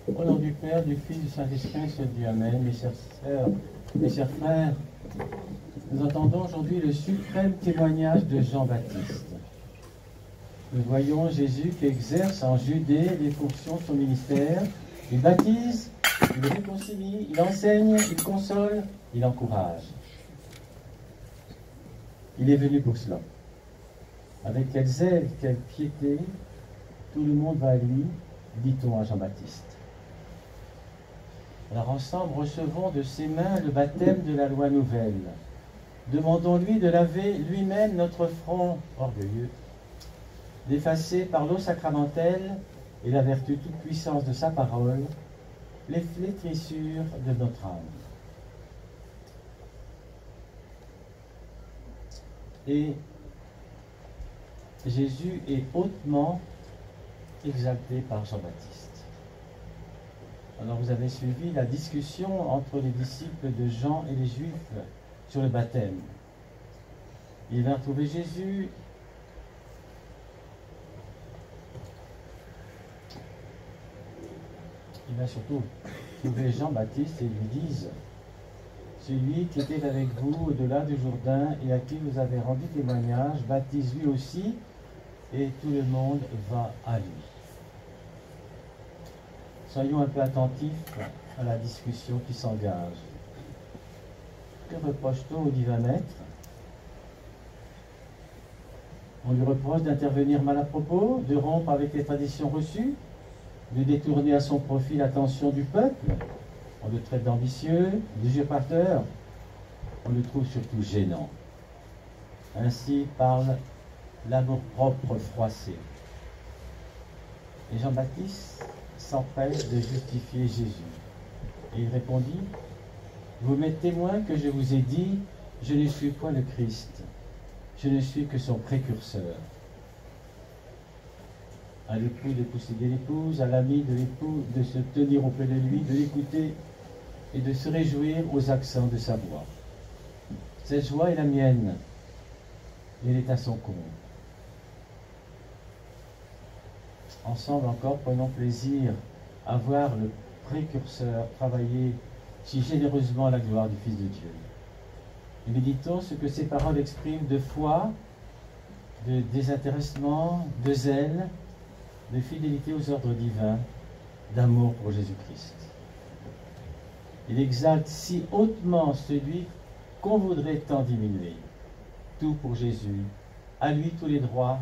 Au nom du Père, du Fils, du Saint-Esprit, se dit Amen. Mes chères sœurs, mes chers frères, nous entendons aujourd'hui le suprême témoignage de Jean-Baptiste. Nous voyons Jésus qui exerce en Judée les fonctions de son ministère. Il baptise, il réconcilie, il enseigne, il console, il encourage. Il est venu pour cela. Avec quel zèle, quelle piété, tout le monde va à lui, dit-on à Jean-Baptiste. Alors ensemble, recevons de ses mains le baptême de la loi nouvelle. Demandons-lui de laver lui-même notre front orgueilleux, d'effacer par l'eau sacramentelle et la vertu toute puissance de sa parole, les flétrissures de notre âme. Et Jésus est hautement exalté par Jean-Baptiste. Alors vous avez suivi la discussion entre les disciples de Jean et les Juifs sur le baptême. Ils vinrent trouver Jésus. Il va surtout trouver Jean-Baptiste et lui disent: celui qui était avec vous au-delà du Jourdain et à qui vous avez rendu témoignage, baptise lui aussi, et tout le monde va à lui. Soyons un peu attentifs à la discussion qui s'engage. Que reproche-t-on au divin maître? On lui reproche d'intervenir mal à propos, de rompre avec les traditions reçues, de détourner à son profit l'attention du peuple. On le traite d'ambitieux, d'usurpateur. On le trouve surtout gênant. Ainsi parle l'amour-propre froissé. Et Jean-Baptiste s'empresse de justifier Jésus. Et il répondit: vous m'êtes témoin que je vous ai dit, je ne suis point le Christ, je ne suis que son précurseur. À l'époux de posséder l'épouse, à l'ami de l'époux de se tenir auprès de lui, de l'écouter et de se réjouir aux accents de sa voix. Cette joie est la mienne, et elle est à son comble. Ensemble encore, prenons plaisir à voir le précurseur travailler si généreusement à la gloire du Fils de Dieu. Et méditons ce que ces paroles expriment de foi, de désintéressement, de zèle, de fidélité aux ordres divins, d'amour pour Jésus-Christ. Il exalte si hautement celui qu'on voudrait tant diminuer. Tout pour Jésus, à lui tous les droits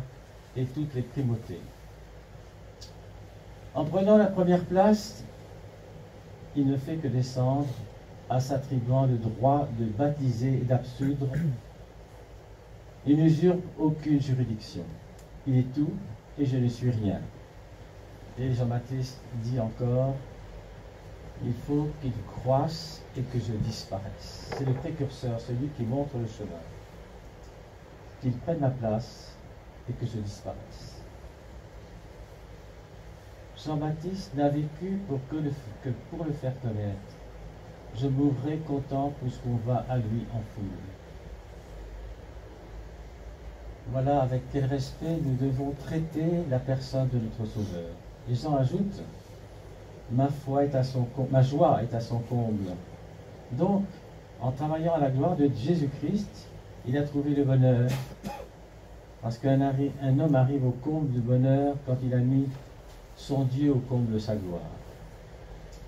et toutes les primautés. En prenant la première place, il ne fait que descendre à s'attribuant le droit de baptiser et d'absoudre. Il n'usurpe aucune juridiction. Il est tout et je ne suis rien. Et Jean-Baptiste dit encore: il faut qu'il croisse et que je disparaisse. C'est le précurseur, celui qui montre le chemin. Qu'il prenne ma place et que je disparaisse. Jean-Baptiste n'a vécu que pour le faire connaître. Je mourrai content puisqu'on va à lui en foule. Voilà avec quel respect nous devons traiter la personne de notre Sauveur. Et Jean ajoute: ma joie est à son comble. Donc, en travaillant à la gloire de Jésus-Christ, il a trouvé le bonheur. Parce qu'un homme arrive au comble du bonheur quand il a mis son Dieu au comble de sa gloire.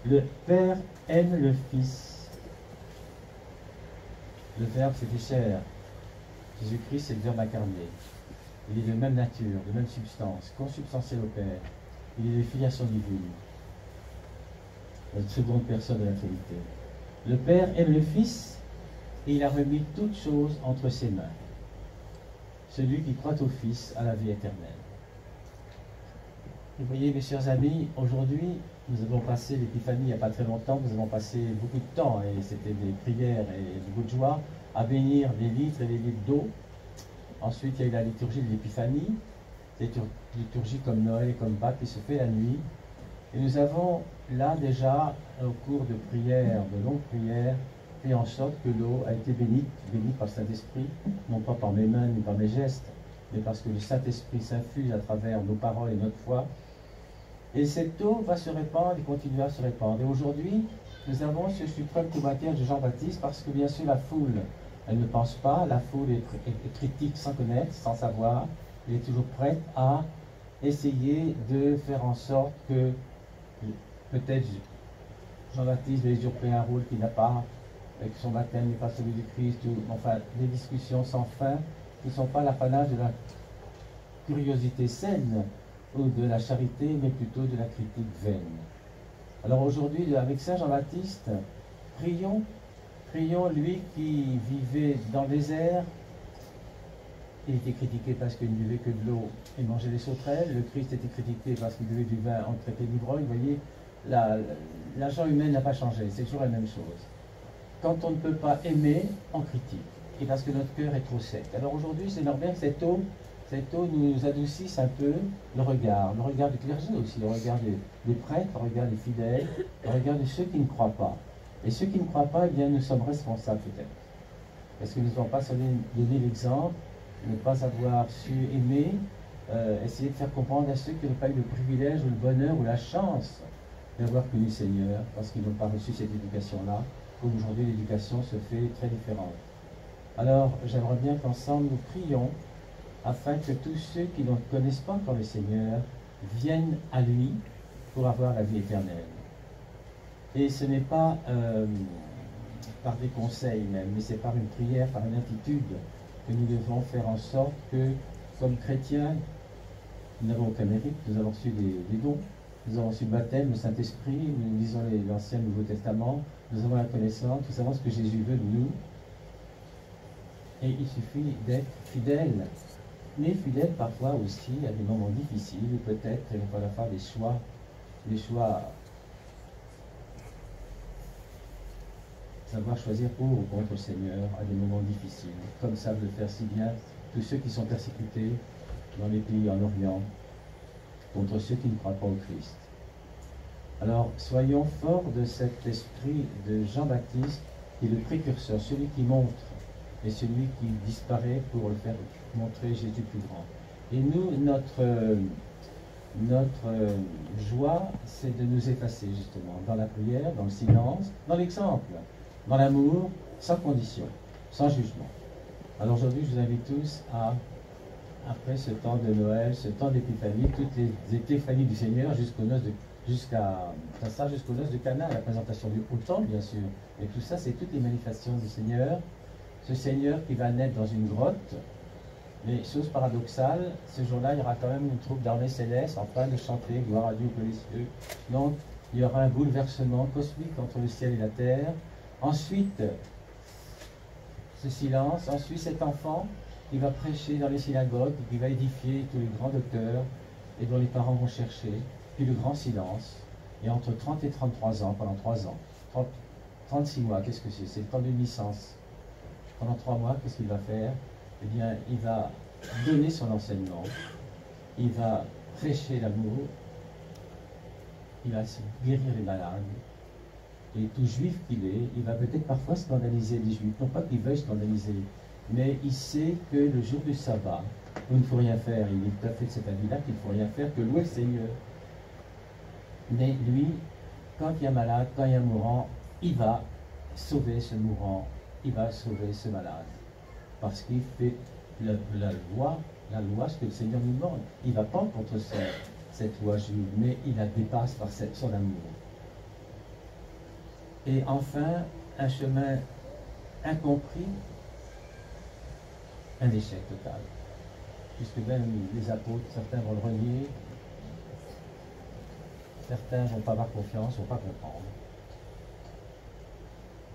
Le Père aime le Fils. Le Verbe s'est fait chair. Jésus-Christ, c'est le Verbe incarné. Il est de même nature, de même substance, consubstantiel au Père. Il est de filiation divine. La seconde personne de la Trinité. Le Père aime le Fils et il a remis toutes choses entre ses mains. Celui qui croit au Fils a la vie éternelle. Vous voyez, mes chers amis, aujourd'hui, nous avons passé l'Épiphanie il n'y a pas très longtemps, nous avons passé beaucoup de temps, et c'était des prières et beaucoup de joie, à bénir des litres et des litres d'eau. Ensuite, il y a eu la liturgie de l'Épiphanie, liturgie comme Noël et comme Pâques qui se fait la nuit. Et nous avons là déjà, au cours de prières, de longues prières, fait en sorte que l'eau a été bénie par le Saint-Esprit, non pas par mes mains ni par mes gestes, mais parce que le Saint-Esprit s'infuse à travers nos paroles et notre foi. Et cette eau va se répandre et continuer à se répandre. Et aujourd'hui, nous avons ce suprême témoignage de Jean-Baptiste parce que bien sûr la foule, elle ne pense pas, la foule est critique sans connaître, sans savoir, elle est toujours prête à essayer de faire en sorte que peut-être Jean-Baptiste va usurper un rôle qu'il n'a pas, que son baptême n'est pas celui du Christ, ou enfin des discussions sans fin qui ne sont pas l'apanage de la curiosité saine ou de la charité, mais plutôt de la critique vaine. Alors aujourd'hui, avec Saint Jean-Baptiste, prions lui qui vivait dans le désert. Il était critiqué parce qu'il ne buvait que de l'eau et mangeait des sauterelles. Le Christ était critiqué parce qu'il buvait du vin en traité d'ivrogne. Vous voyez, la gent humaine n'a pas changé, c'est toujours la même chose. Quand on ne peut pas aimer, on critique, et parce que notre cœur est trop sec. Alors aujourd'hui, c'est normal que cette eau nous adoucisse un peu le regard du clergé aussi, le regard des prêtres, le regard des fidèles, le regard de ceux qui ne croient pas. Et ceux qui ne croient pas, eh bien, nous sommes responsables peut-être. Parce que nous n'avons pas donné l'exemple, ne pas avoir su aimer, essayer de faire comprendre à ceux qui n'ont pas eu le privilège ou le bonheur ou la chance d'avoir connu le Seigneur, parce qu'ils n'ont pas reçu cette éducation-là. Aujourd'hui, l'éducation se fait très différente. Alors, j'aimerais bien qu'ensemble nous prions afin que tous ceux qui ne connaissent pas encore le Seigneur viennent à lui pour avoir la vie éternelle. Et ce n'est pas par des conseils même, mais c'est par une prière, par une attitude que nous devons faire en sorte que, comme chrétiens, nous n'avons aucun mérite, nous avons reçu des dons, nous avons reçu le baptême, le Saint-Esprit, nous lisons l'Ancien et le Nouveau Testament, nous avons la connaissance, nous savons ce que Jésus veut de nous, et il suffit d'être fidèle, mais fidèle parfois aussi à des moments difficiles, ou peut-être il va falloir faire des choix, savoir choisir pour ou contre le Seigneur à des moments difficiles, comme savent le faire si bien tous ceux qui sont persécutés dans les pays en Orient, contre ceux qui ne croient pas au Christ. Alors, soyons forts de cet esprit de Jean-Baptiste, qui est le précurseur, celui qui montre, et celui qui disparaît pour le faire montrer Jésus plus grand. Et nous, notre joie, c'est de nous effacer, justement, dans la prière, dans le silence, dans l'exemple, dans l'amour, sans condition, sans jugement. Alors aujourd'hui, je vous invite tous à, après ce temps de Noël, ce temps d'épiphanie, toutes les épiphanies du Seigneur jusqu'aux noces de Cana, la présentation du autant, bien sûr. Et tout ça, c'est toutes les manifestations du Seigneur. Ce Seigneur qui va naître dans une grotte. Mais chose paradoxale, ce jour-là, il y aura quand même une troupe d'armées célestes en train de chanter « Gloire à Dieu pour les cieux ». Donc, il y aura un bouleversement cosmique entre le ciel et la terre. Ensuite, ce silence, ensuite cet enfant qui va prêcher dans les synagogues, qui va édifier tous les grands docteurs et dont les parents vont chercher, puis le grand silence. Et entre 30 et 33 ans, pendant 3 ans, 36 mois, qu'est-ce que c'est? C'est le temps d'une licence. Pendant 3 mois, qu'est-ce qu'il va faire? Eh bien, il va donner son enseignement, il va prêcher l'amour, il va guérir les malades. Et tout juif qu'il est, il va peut-être parfois scandaliser les juifs. Non pas qu'il veuille scandaliser, mais il sait que le jour du sabbat, où il ne faut rien faire, il est tout à fait de cet avis-là qu'il ne faut rien faire que louer le Seigneur. Mais lui, quand il y a un malade, quand il y a un mourant, il va sauver ce mourant, il va sauver ce malade. Parce qu'il fait la loi, ce que le Seigneur nous demande. Il ne va pas contre cette loi juive, mais il la dépasse par son amour. Et enfin, un chemin incompris, un échec total. Puisque même les apôtres, certains vont le renier, certains ne vont pas avoir confiance, ne vont pas comprendre.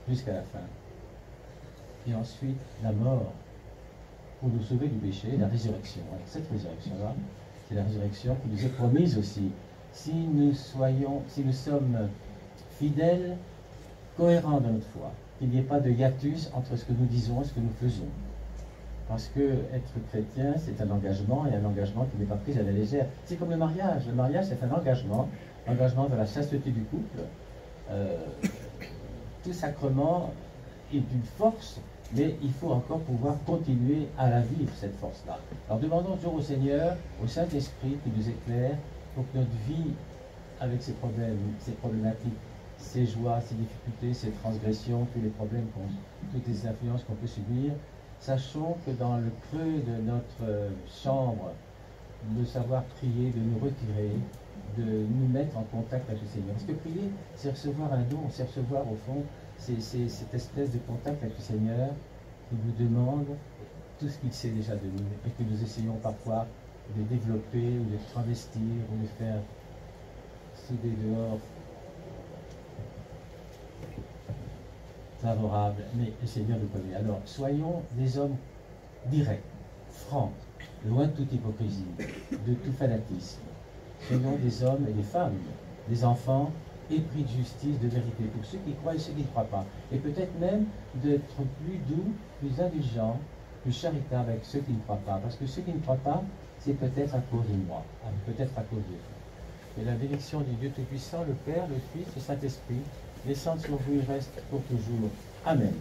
Jusqu'à la fin. Et ensuite, la mort, pour nous sauver du péché, la résurrection. Cette résurrection-là, c'est la résurrection qui nous est promise aussi. Si nous sommes fidèles, cohérents dans notre foi, qu'il n'y ait pas de hiatus entre ce que nous disons et ce que nous faisons. Parce que être chrétien, c'est un engagement, et un engagement qui n'est pas pris à la légère. C'est comme le mariage. Le mariage, c'est un engagement vers la chasteté du couple. Tout sacrement est d'une force, mais il faut encore pouvoir continuer à la vivre, cette force-là. Alors demandons toujours au Seigneur, au Saint-Esprit, qui nous éclaire, pour que notre vie avec ses problèmes, ses problématiques, ses joies, ses difficultés, ses transgressions, tous les problèmes, toutes les influences qu'on peut subir, sachons que dans le creux de notre chambre, de savoir prier, de nous retirer, de nous mettre en contact avec le Seigneur. Parce que prier, c'est recevoir un don, c'est recevoir au fond, c'est cette espèce de contact avec le Seigneur qui nous demande tout ce qu'il sait déjà de nous et que nous essayons parfois de développer ou de travestir ou de faire souder dehors favorable, mais le Seigneur nous connaît. Alors, soyons des hommes directs, francs, loin de toute hypocrisie, de tout fanatisme. Soyons des hommes et des femmes, des enfants épris de justice, de vérité, pour ceux qui croient et ceux qui ne croient pas. Et peut-être même d'être plus doux, plus indulgents, plus charitables avec ceux qui ne croient pas. Parce que ceux qui ne croient pas, c'est peut-être à cause de moi, peut-être à cause de vous. Et la bénédiction du Dieu Tout-Puissant, le Père, le Fils, le Saint-Esprit, descende sur vous et reste pour toujours. Amen.